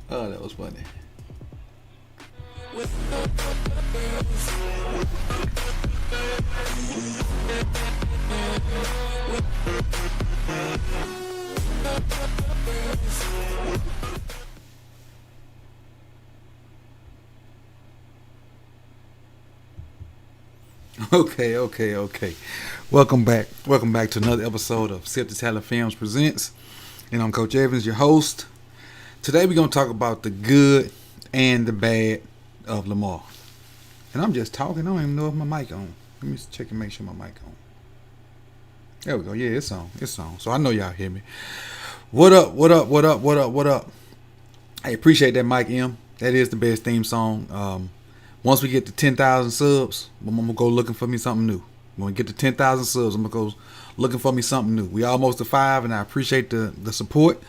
Oh, that was funny. Okay. Welcome back. Welcome back to another episode of Sip the Talent Films Presents. And I'm Coach Evans, your host. Today we're going to talk about the good and the bad of Lamar. And I'm just talking. I don't even know if my mic on. Let me check and make sure my mic on. There we go. Yeah, it's on. It's on. So I know y'all hear me. What up? I appreciate that, Mike M. That is the best theme song. Once we get to 10,000 subs, I'm going to go looking for me something new. When we get to 10,000 subs, I'm going to go looking for me something new. We almost to 5, and I appreciate the support.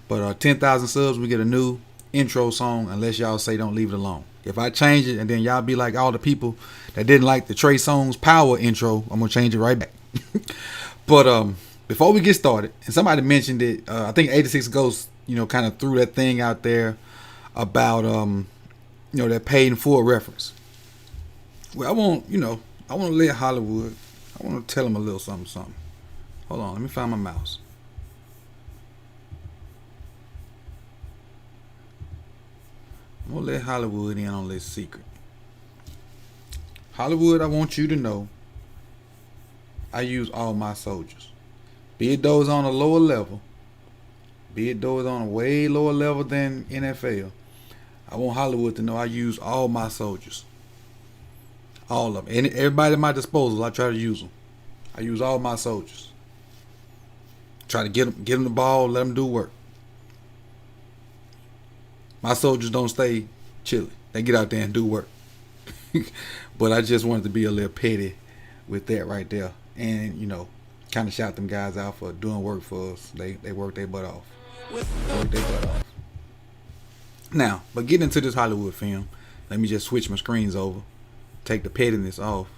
But 10,000 subs, we get a new intro song, unless y'all say don't leave it alone. If I change it, and then y'all be like all the people that didn't like the Trey Songz Power intro, I'm going to change it right back. But before we get started, and somebody mentioned it, I think 86 Ghosts, kind of threw that thing out there about, that paid in full reference. Well, I want to let Hollywood, I want to tell them a little something. Hold on, let me find my mouse. I'm going to let Hollywood in on this secret. Hollywood, I want you to know I use all my soldiers. Be it those on a lower level, be it those on a way lower level than NFL. I want Hollywood to know I use all my soldiers. All of them. And everybody at my disposal, I try to use them. I use all my soldiers. Try to get them the ball, let them do work. My soldiers don't stay chilly. They get out there and do work. But I just wanted to be a little petty with that right there. And, kind of shout them guys out for doing work for us. They work their butt off. Now, but getting into this Hollywood film, let me just switch my screens over. Take the pettiness off.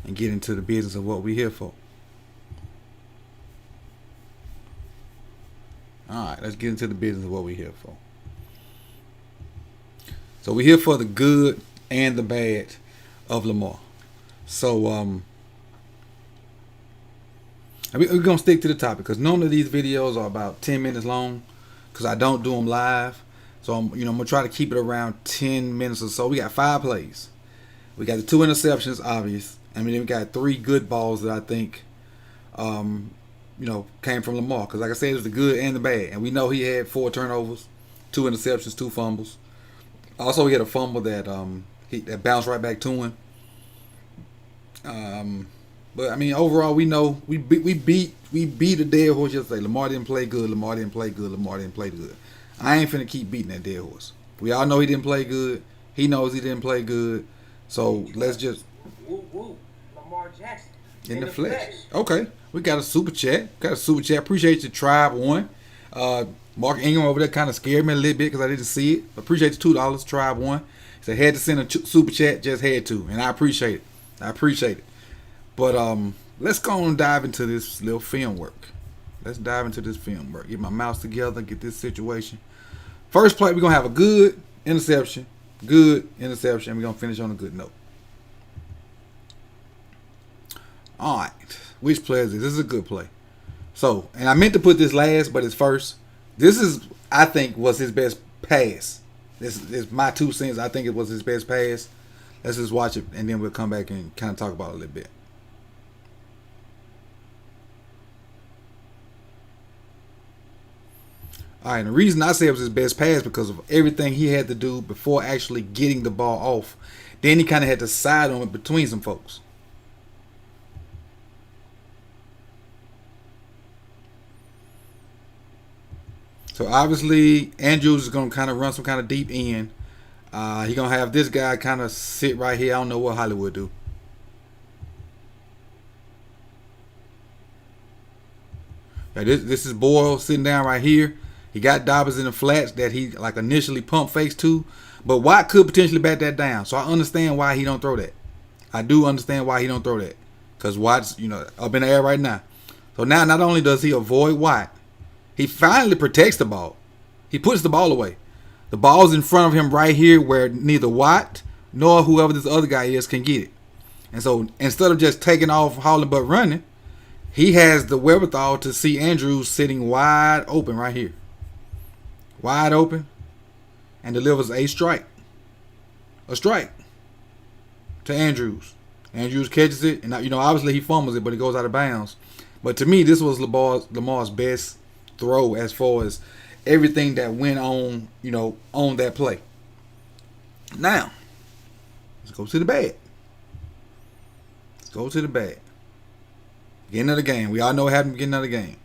And get into the business of what we're here for. Alright, let's get into the business of what we're here for. So we're here for the good and the bad of Lamar. So we're going to stick to the topic because normally these videos are about 10 minutes long because I don't do them live. So I'm going to try to keep it around 10 minutes or so. We got 5 plays. We got the 2 interceptions, obvious. I mean, we got 3 good balls that I think came from Lamar. Because like I said, it was the good and the bad. And we know he had 4 turnovers, 2 interceptions, 2 fumbles. Also, he had a fumble that that bounced right back to him. But I mean, overall, we know we beat a dead horse yesterday. Lamar didn't play good. Lamar didn't play good. I ain't finna keep beating that dead horse. We all know he didn't play good. He knows he didn't play good. So let's just Lamar Jackson in the flesh. Okay, we got a super chat. Appreciate your Tribe One. Mark Ingram over there kind of scared me a little bit because I didn't see it. Appreciate the $2, Tribe One. He said had to send a super chat, just had to, and I appreciate it. But let's go and dive into this little film work. Get my mouse together, get this situation. First play, we're gonna have a good interception. And we're gonna finish on a good note. Alright. Which play is this? This is a good play. So, and I meant to put this last, but it's first. This is, I think, was his best pass. This is my 2 cents. I think it was his best pass. Let's just watch it, and then we'll come back and kind of talk about it a little bit. All right, and the reason I say it was his best pass because of everything he had to do before actually getting the ball off. Then he kind of had to side on it between some folks. So obviously, Andrews is going to kind of run some kind of deep end. He's going to have this guy kind of sit right here. I don't know what Hollywood do. Now this is Boyle sitting down right here. He got Dobbins in the flats that he like initially pump fakes to. But Watt could potentially bat that down. So I understand why he don't throw that. I do understand why he don't throw that. Because Watt's, up in the air right now. So now not only does he avoid Watt, he finally protects the ball. He puts the ball away. The ball's in front of him right here where neither Watt nor whoever this other guy is can get it. And so instead of just taking off, hauling but running, he has the wherewithal to see Andrews sitting wide open right here. Wide open. And delivers a strike. A strike to Andrews. Andrews catches it. And, obviously he fumbles it, but it goes out of bounds. But to me, this was Lamar's best throw as far as everything that went on, on that play. Now, let's go to the bad. Let's go to the bad. Beginning of the game. We all know what happened at the beginning of the game.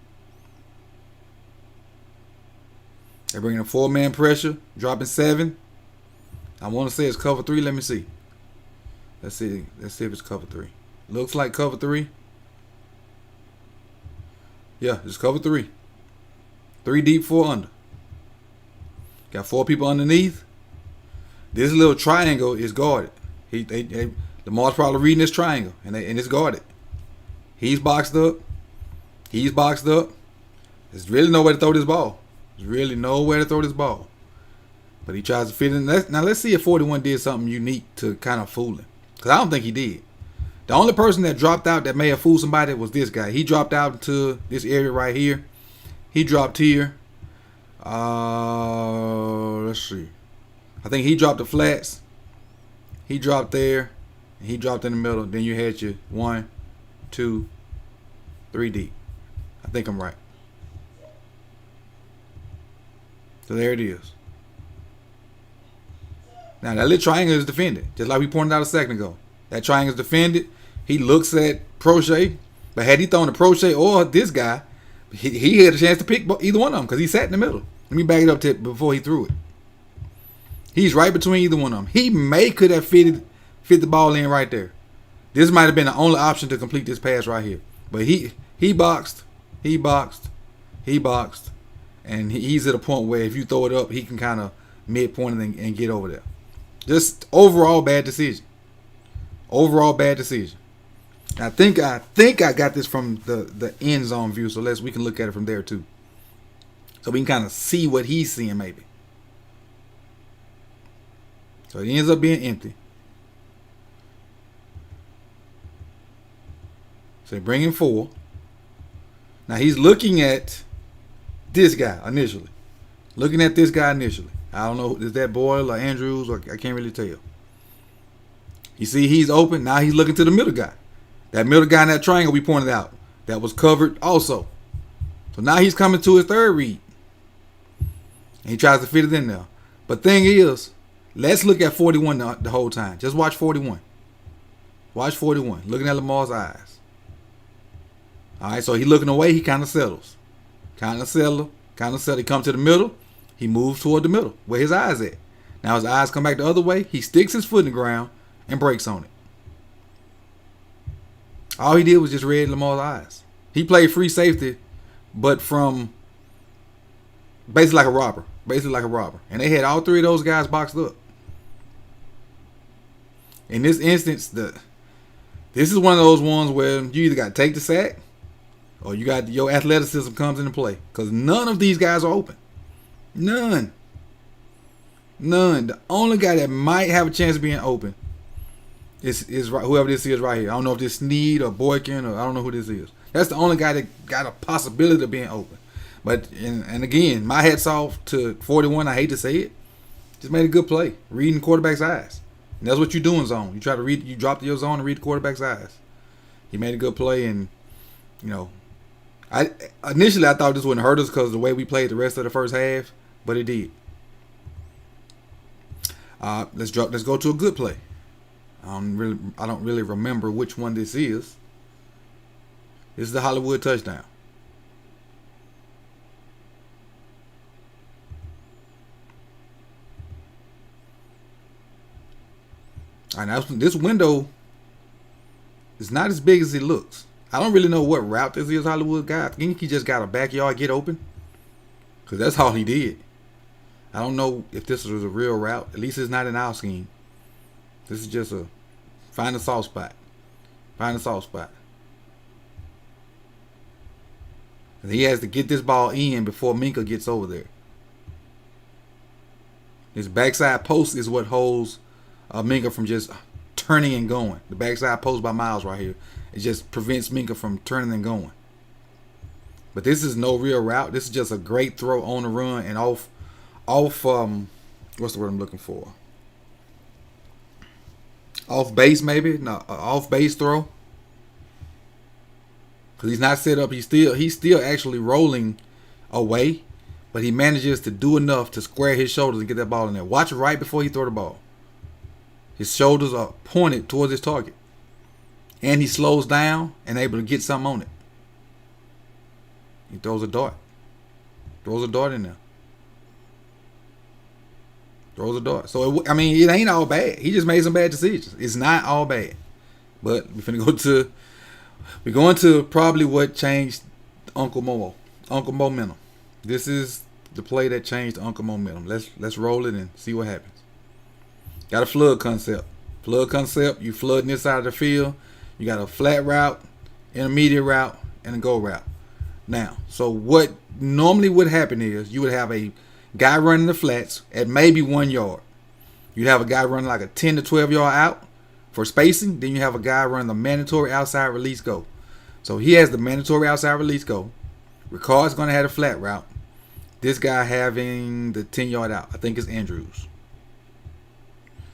They're bringing a 4-man pressure, dropping 7. I want to say it's cover 3. Let me see. Let's see if it's cover 3. Looks like cover 3. Yeah, it's cover 3. 3 deep, 4 under. Got 4 people underneath. This little triangle is guarded. Lamar's probably reading this triangle, and it's guarded. He's boxed up. He's boxed up. There's really nowhere to throw this ball. But he tries to fit in. Now let's see if 41 did something unique to kind of fool him. Because I don't think he did. The only person that dropped out that may have fooled somebody was this guy. He dropped out into this area right here. He dropped here. Let's see. I think he dropped the flats. He dropped there. And he dropped in the middle. Then you had your 1, 2, 3 deep. I think I'm right. So there it is. Now that little triangle is defended, just like we pointed out a second ago. That triangle is defended. He looks at Prochet, but had he thrown to Prochet or this guy, he had a chance to pick either one of them because he sat in the middle. Let me back it up before he threw it. He's right between either one of them. He could have fit the ball in right there. This might have been the only option to complete this pass right here. But he boxed, and he's at a point where if you throw it up, he can kind of midpoint and get over there. Just overall bad decision. I think I got this from the end zone view, so we can look at it from there too. So we can kind of see what he's seeing maybe. So it ends up being empty. So they bring in 4. Now he's looking at this guy initially. I don't know, is that Boyle or Andrews, or I can't really tell. You see he's open. Now he's looking to the middle guy. That middle guy in that triangle we pointed out. That was covered also. So now he's coming to his third read. And he tries to fit it in there. But thing is, let's look at 41 the whole time. Just watch 41. Watch 41. Looking at Lamar's eyes. Alright, so he looking away, he kind of settles. He comes to the middle. He moves toward the middle, where his eyes at. Now his eyes come back the other way. He sticks his foot in the ground and breaks on it. All he did was just read Lamar's eyes. He played free safety, but from basically like a robber. And they had all 3 of those guys boxed up. In this instance, this is one of those ones where you either got to take the sack or your athleticism comes into play. Because none of these guys are open. None. The only guy that might have a chance of being open is whoever this is right here. I don't know if this Snead or Boykin, or I don't know who this is. That's the only guy that got a possibility of being open. But and again, my hat's off to 41. I hate to say it. Just made a good play. Reading quarterback's eyes. And that's what you do in zone. You try to read, you drop to your zone and read the quarterback's eyes. He made a good play, and initially I thought this wouldn't hurt us because of the way we played the rest of the first half, but it did. Let's go to a good play. I don't really remember which one this is. This is the Hollywood touchdown. All right, now this window is not as big as it looks. I don't really know what route this is Hollywood got. I think he just got a backyard get open, because that's all he did. I don't know if this was a real route. At least it's not in our scheme. This is just find a soft spot. He has to get this ball in before Minka gets over there. His backside post is what holds Minka from just turning and going. The backside post by Miles right here. It just prevents Minka from turning and going. But this is no real route. This is just a great throw on the run and off what's the word I'm looking for? Off base maybe? No, off base throw. Because he's not set up. He's still actually rolling away. But he manages to do enough to square his shoulders and get that ball in there. Watch right before he throw the ball. His shoulders are pointed towards his target. And he slows down and able to get something on it. He throws a dart. Throws a dart in there. Throws a dart. So, it ain't all bad. He just made some bad decisions. It's not all bad. But we're going to probably what changed Uncle Momentum. This is the play that changed Uncle Momentum. Let's roll it and see what happens. Got a flood concept. You flooding this side of the field. You got a flat route, intermediate route, and a go route. Now, so what normally would happen is you would have a guy running the flats at maybe 1 yard. You'd have a guy running like a 10 to 12 yard out for spacing. Then you have a guy running the mandatory outside release go. So he has the mandatory outside release go. Ricard's going to have a flat route. This guy having the 10 yard out. I think it's Andrews.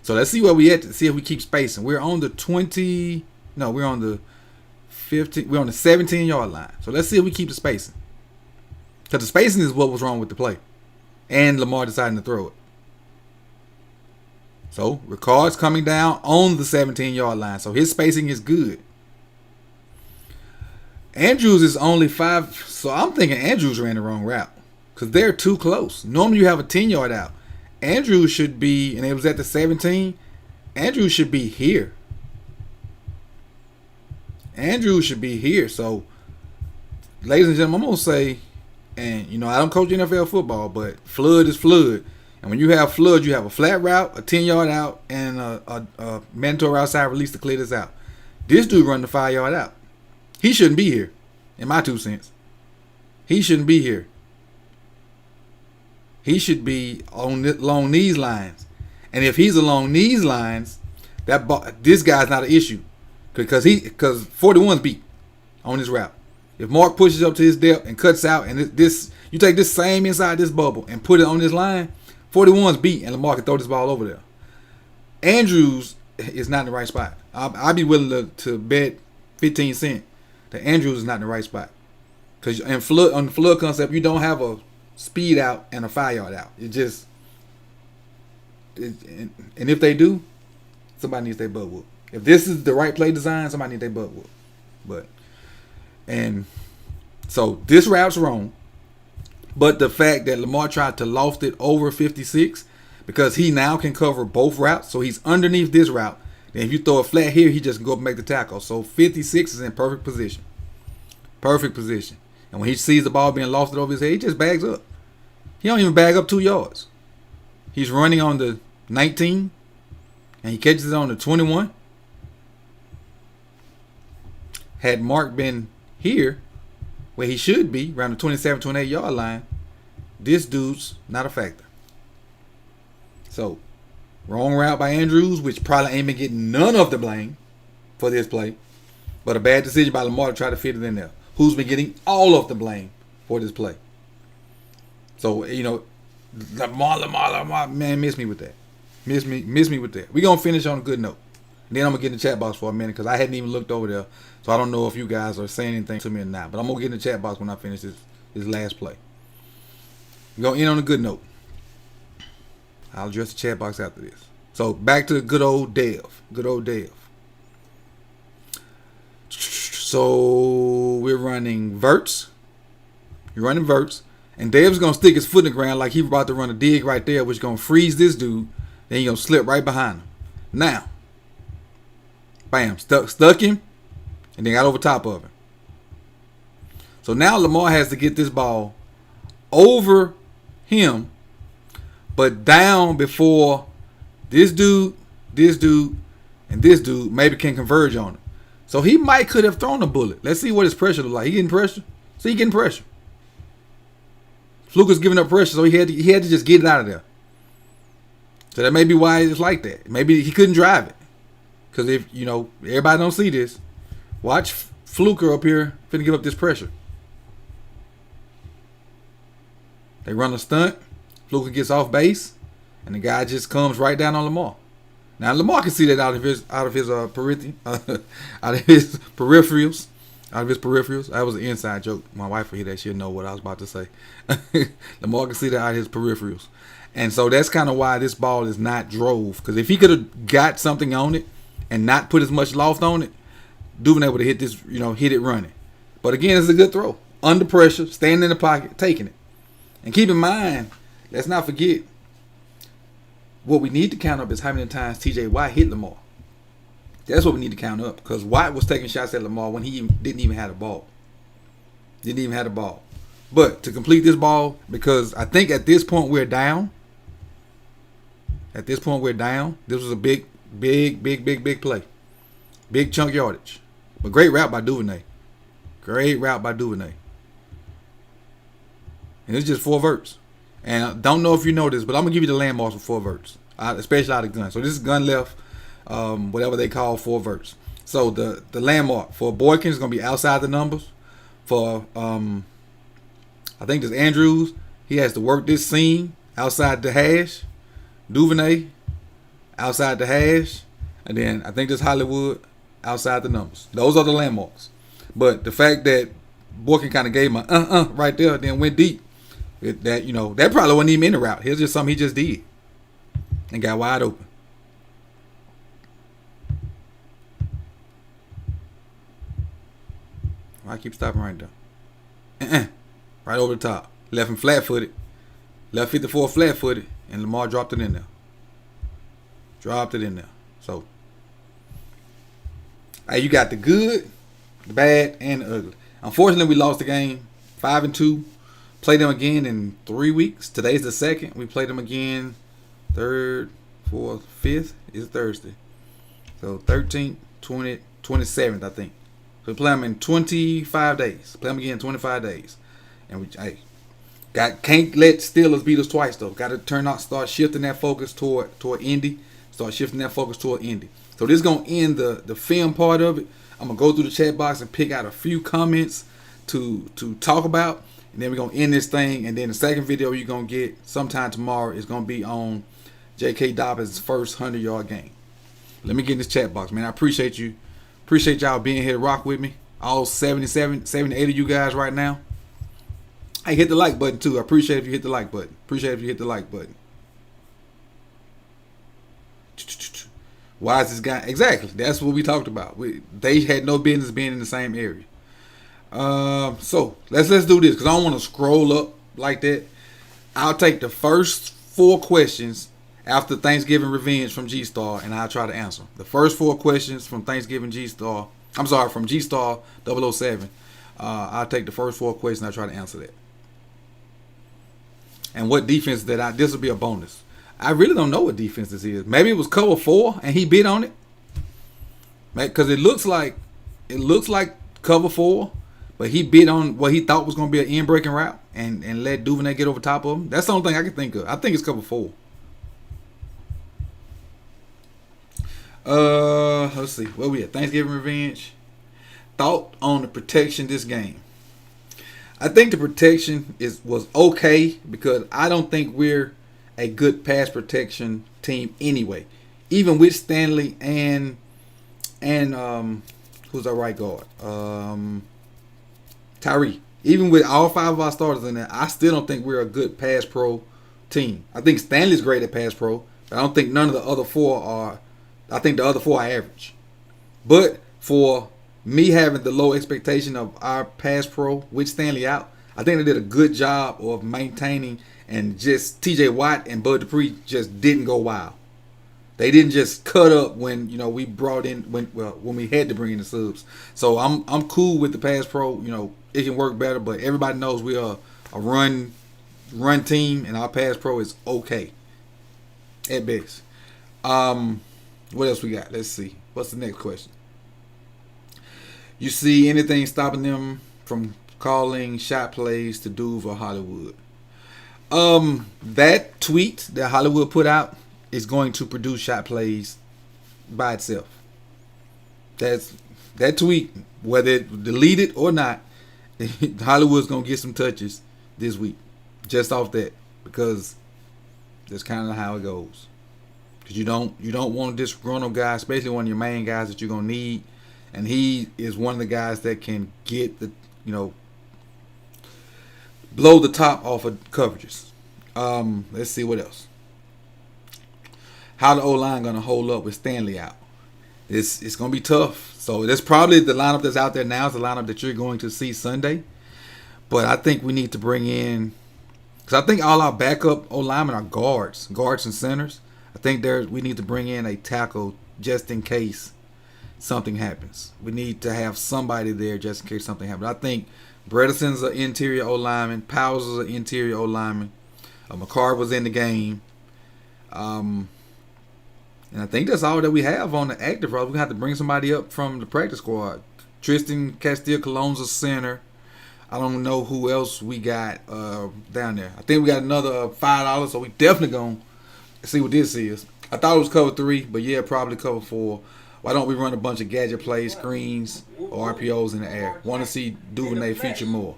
So let's see where we at to see if we keep spacing. We're on the 20. No, we're on the 15. We're on the 17 yard line. So let's see if we keep the spacing. Because the spacing is what was wrong with the play. And Lamar deciding to throw it. So Ricard's coming down on the 17 yard line. So his spacing is good. Andrews is only 5. So I'm thinking Andrews ran the wrong route. Because they're too close. Normally you have a 10 yard out. Andrews should be, and it was at the 17. Andrews should be here. Andrews should be here. So, ladies and gentlemen, I'm going to say, and I don't coach NFL football, but flood is flood. And when you have flood, you have a flat route, a 10 yard out, and a mandatory outside release to clear this out. This dude run the 5 yard out. He shouldn't be here, in my 2 cents. He shouldn't be here. He should be along these lines. And if he's along these lines, this guy's not an issue. Because 41's beat on this route. If Mark pushes up to his depth and cuts out, and you take this same inside this bubble and put it on this line, 41's beat, and Lamar can throw this ball over there. Andrews is not in the right spot. I'd be willing to bet 15 cents that Andrews is not in the right spot. Because on the flood concept, you don't have a speed out and a 5 yard out. And if they do, somebody needs their butt whoop. If this is the right play design, somebody needs their butt whoop. So this route's wrong. But the fact that Lamar tried to loft it over 56, because he now can cover both routes, so he's underneath this route. Then if you throw a flat here, he just can go up and make the tackle. So 56 is in perfect position. Perfect position. And when he sees the ball being lofted over his head, he just bags up. He don't even bag up 2 yards. He's running on the 19, and he catches it on the 21. Had Mark been here, where he should be, around the 27, 28 yard line, this dude's not a factor. So, wrong route by Andrews, which probably ain't been getting none of the blame for this play. But a bad decision by Lamar to try to fit it in there. Who's been getting all of the blame for this play. So, Lamar, man, miss me with that. Miss me with that. We're going to finish on a good note. And then I'm going to get in the chat box for a minute because I hadn't even looked over there. So I don't know if you guys are saying anything to me or not. But I'm going to get in the chat box when I finish this last play. We're going to end on a good note. I'll address the chat box after this. So back to good old Dev. Good old Dev. So we're running verts. You're running verts. And Dev's going to stick his foot in the ground like he's about to run a dig right there, which is going to freeze this dude. Then he's going to slip right behind him. Now, bam, stuck him, and then got over top of him. So now Lamar has to get this ball over him, but down before this dude, and this dude maybe can converge on him. So he could have thrown a bullet. Let's see what his pressure look like. He getting pressure. See, he getting pressure. Fluke was giving up pressure, so he had to just get it out of there. So that may be why it's like that. Maybe he couldn't drive it. Because if, everybody don't see this, watch Fluker up here finna give up this pressure. They run a stunt. Fluker gets off base, and the guy just comes right down on Lamar. Now Lamar can see that out of his peripherals. That was an inside joke. My wife will hear that. She'll know what I was about to say. Lamar can see that out of his peripherals. And so that's kind of why this ball is not drove. Because if he could have got something on it and not put as much loft on it, Duvernay would have hit this, hit it running. But again, it's a good throw. Under pressure, standing in the pocket, taking it. And keep in mind, let's not forget, what we need to count up is how many times TJ Watt hit Lamar. That's what we need to count up. Because Watt was taking shots at Lamar when he didn't even have the ball. But to complete this ball, because I think at this point we're down. This was a big play. Big chunk yardage. But great route by Duvernay. And it's just 4 verts. And I don't know if you know this, but I'm going to give you the landmarks for 4 verts. Especially out of gun. So this is gun left, whatever they call 4 verts. So the landmark for Boykin is going to be outside the numbers. For, I think this Andrews, he has to work this seam outside the hash. Duvernay, outside the hash. And then I think this Hollywood, outside the numbers. Those are the landmarks. But the fact that Boykin kind of gave him a right there, then went deep. That probably wasn't even in the route. Here's just something he just did. And got wide open. Why I keep stopping right there? Right over the top. Left him flat-footed. Left 54 flat-footed. And Lamar dropped it in there. So, hey, you got the good, the bad, and the ugly. Unfortunately, we lost the game 5-2. Played them again in 3 weeks. Today's the 2nd. We played them again 3rd, 4th, 5th. It's Thursday. So 13th, 20th, 27th, I think. So we play them in 25 days. Play them again in 25 days. And we, can't let Steelers beat us twice though. Got to start shifting that focus toward Indy. So this is gonna end the film part of it. I'm gonna go through the chat box and pick out a few comments to talk about, and then we're gonna end this thing. And then the second video you're gonna get sometime tomorrow is gonna be on J.K. Dobbins' first 100-yard game. Let me get in this chat box, man. I appreciate you. Appreciate y'all being here to rock with me. All 70 to 80 of you guys right now. Hey, hit the like button too. I appreciate if you hit the like button. Why is this guy? Exactly. That's what we talked about. They had no business being in the same area. So let's do this, because I don't want to scroll up like that. I'll take the first 4 questions after Thanksgiving Revenge from G-Star, and I'll try to answer the first 4 questions from Thanksgiving G-Star. From G-Star 007. I'll take the first 4 questions and I'll try to answer that. And what defense this will be a bonus. I really don't know what defense this is. Maybe it was cover 4 and he bid on it. Because it looks like cover 4, but he bid on what he thought was going to be an in-breaking route and let Duvernay get over top of him. That's the only thing I can think of. I think it's cover 4. Let's see. Where we at? Thanksgiving Revenge. Thought on the protection this game. I think the protection was okay, because I don't think we're a good pass protection team anyway. Even with Stanley and who's our right guard? Tyree. Even with all 5 of our starters in there, I still don't think we're a good pass pro team. I think Stanley's great at pass pro, but I don't think none of the other 4 are. I think the other 4 are average. But for me having the low expectation of our pass pro with Stanley out, I think they did a good job of maintaining, and just TJ Watt and Bud Dupree just didn't go wild. They didn't just cut up when we brought in when we had to bring in the subs. So I'm cool with the pass pro. It can work better, but everybody knows we are a run team, and our pass pro is okay at best. What else we got? Let's see. What's the next question? You see anything stopping them from calling shot plays to Duve or Hollywood? That tweet that Hollywood put out is going to produce shot plays by itself. That's that tweet, whether it deleted or not, Hollywood's gonna get some touches this week, just off that, because that's kind of how it goes. Because you don't want a disgruntled guy, especially one of your main guys that you're gonna need, and he is one of the guys that can get the blow the top off of coverages. Let's see what else. How the O-line gonna hold up with Stanley out? It's gonna be tough. So that's probably the lineup that's out there now. Is the lineup that you're going to see Sunday. But I think we need to bring in, because I think all our backup O-linemen are guards and centers. I think we need to bring in a tackle just in case something happens. We need to have somebody there just in case something happens. I think Bredeson's an interior O-lineman. Powers is an interior O-lineman. McCarr was in the game. And I think that's all that we have on the active roster. We're going to have to bring somebody up from the practice squad. Tristan Castillo-Colon's a center. I don't know who else we got down there. I think we got another $5, so we definitely going to see what this is. I thought it was cover 3, but yeah, probably cover 4. Why don't we run a bunch of gadget plays, screens, or RPOs in the air? Want to see Duvernay feature more.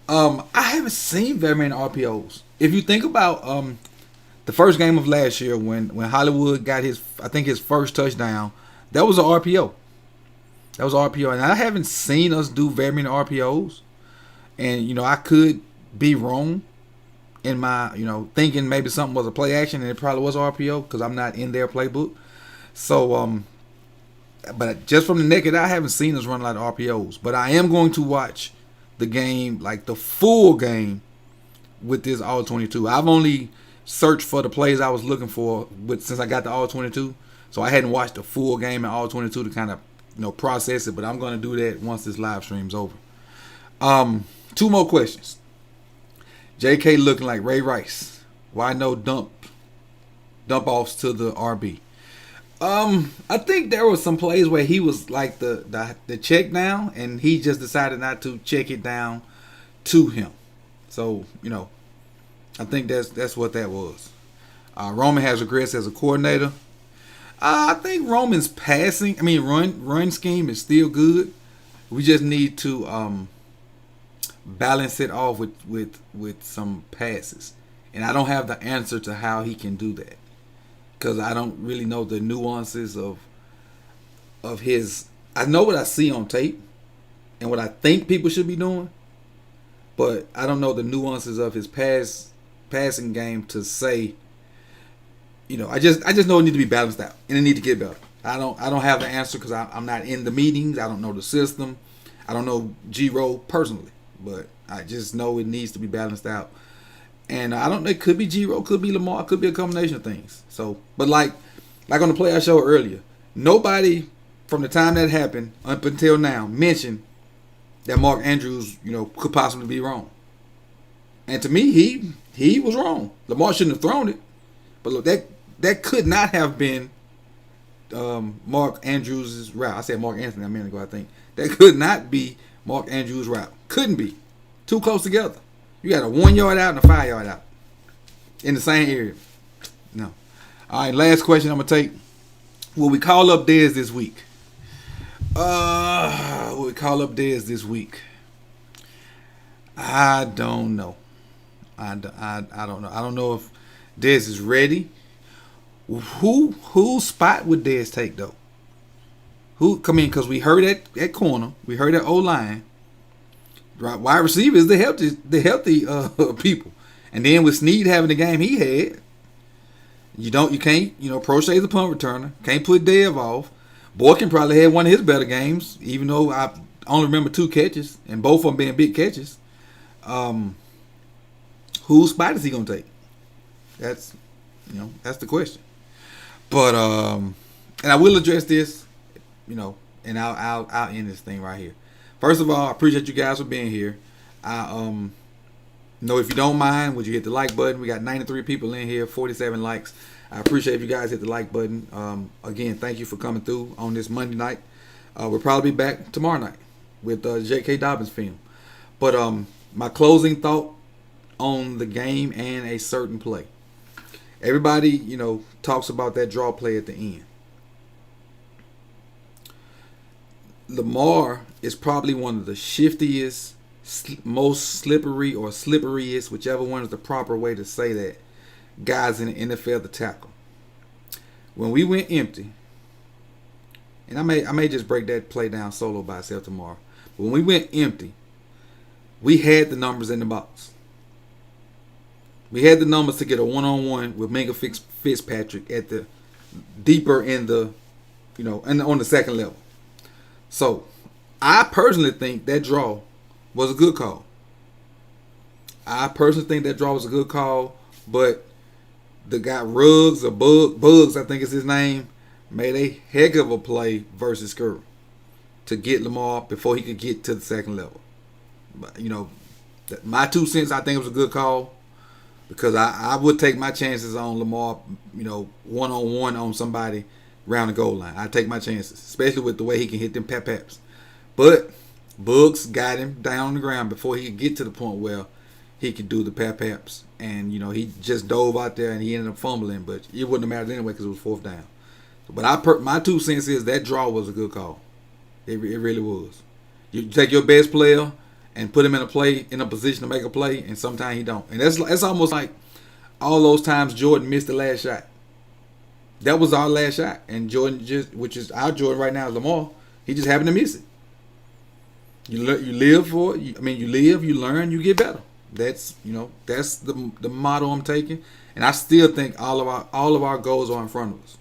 I haven't seen very many RPOs. If you think about the first game of last year when Hollywood got his first touchdown, that was an RPO. That was an RPO. And I haven't seen us do very many RPOs. And, I could be wrong in my, thinking maybe something was a play action and it probably was RPO because I'm not in their playbook. So, but just from the naked eye, I haven't seen us run a lot of RPOs. But I am going to watch the game, like the full game, with this All-22. I've only searched for the plays I was looking for since I got the All-22. So I hadn't watched the full game in All-22 to kind of process it. But I'm going to do that once this live stream's over. 2 more questions. J.K. looking like Ray Rice. Why no dump offs to the RB? I think there was some plays where he was like the check down, and he just decided not to check it down to him. So, I think that's what that was. Roman has regressed as a coordinator. I think Roman's run scheme is still good. We just need to balance it off with some passes. And I don't have the answer to how he can do that, because I don't really know the nuances of his. I know what I see on tape and what I think people should be doing, but I don't know the nuances of his passing game to say. I just know it needs to be balanced out and it needs to get better. I don't have the answer because I'm not in the meetings. I don't know the system. I don't know G-Roll personally, but I just know it needs to be balanced out. And I don't know, it could be G-Roll, could be Lamar, could be a combination of things. So, but like on the play I showed earlier, nobody from the time that happened up until now mentioned that Mark Andrews, could possibly be wrong. And to me, he was wrong. Lamar shouldn't have thrown it. But look, that could not have been Mark Andrews' route. I said Mark Anthony a minute ago, I think. That could not be Mark Andrews' route. Couldn't be. Too close together. You got a 1 yard out and a 5 yard out in the same area. No. All right, last question I'm going to take. Will we call up Dez this week? Will we call up Dez this week? I don't know. I don't know. I don't know if Dez is ready. Whose spot would Dez take, though? Who come in? Because we heard at corner. We heard at O-line. Wide receiver is the healthy people. And then with Snead having the game he had, you can't, Prochet's the punt returner. Can't put Dev off. Boykin probably had one of his better games, even though I only remember 2 catches, and both of them being big catches. Whose spot is he gonna take? That's the question. But and I will address this, and I'll end this thing right here. First of all, I appreciate you guys for being here. I know if you don't mind, would you hit the like button? We got 93 people in here, 47 likes. I appreciate if you guys hit the like button. Again, thank you for coming through on this Monday night. We'll probably be back tomorrow night with J.K. Dobbins film. But my closing thought on the game and a certain play. Everybody, talks about that draw play at the end. Lamar is probably one of the shiftiest, most slippery or slipperiest, whichever one is the proper way to say that, guys in the NFL to tackle. When we went empty, and I may just break that play down solo by itself tomorrow. But when we went empty, we had the numbers in the box. We had the numbers to get a one-on-one with Minka Fitzpatrick at the deeper in the, and on the second level. So, I personally think that draw was a good call. But the guy Bugs, I think is his name, made a heck of a play versus Scurry to get Lamar before he could get to the second level. But, my 2 cents, I think it was a good call because I would take my chances on Lamar, one-on-one on somebody around the goal line. I take my chances, especially with the way he can hit them paps. But Bugs got him down on the ground before he could get to the point where he could do the paps. And, he just dove out there and he ended up fumbling. But it wouldn't have mattered anyway because it was fourth down. But my 2 cents is that draw was a good call. It really was. You take your best player and put him in a position to make a play, and sometimes he don't. And that's almost like all those times Jordan missed the last shot. That was our last shot, and Jordan which is our Jordan right now is Lamar. He just happened to miss it. You live for it. You live, you learn, you get better. That's that's the motto I'm taking, and I still think all of our goals are in front of us.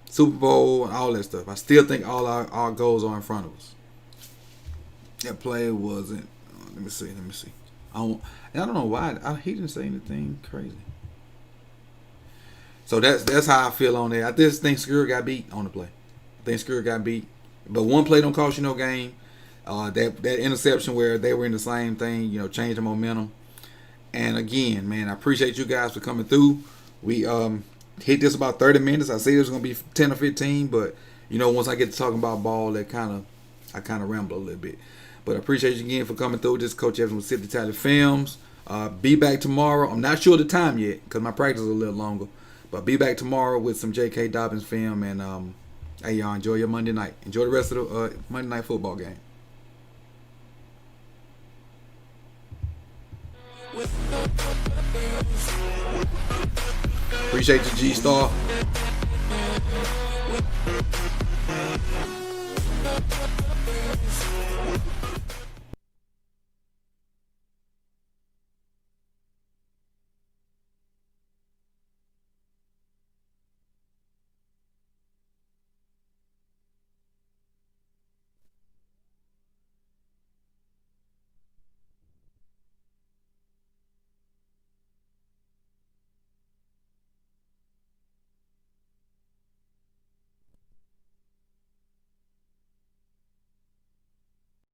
Super Bowl and all that stuff. I still think all our goals are in front of us. That play wasn't. Let me see. I don't know why he didn't say anything crazy. So that's how I feel on that. I just think Scurry got beat on the play. But one play don't cost you no game. That interception where they were in the same thing, changed the momentum. And again, man, I appreciate you guys for coming through. We hit this about 30 minutes. I said it was gonna be 10 or 15, but once I get to talking about ball, I kind of ramble a little bit. But I appreciate you again for coming through. This is Coach Evans with Sip the Tally Films. Be back tomorrow. I'm not sure the time yet because my practice is a little longer. But be back tomorrow with some J.K. Dobbins film. And hey, y'all, enjoy your Monday night. Enjoy the rest of the Monday night football game. Appreciate you, G-Star.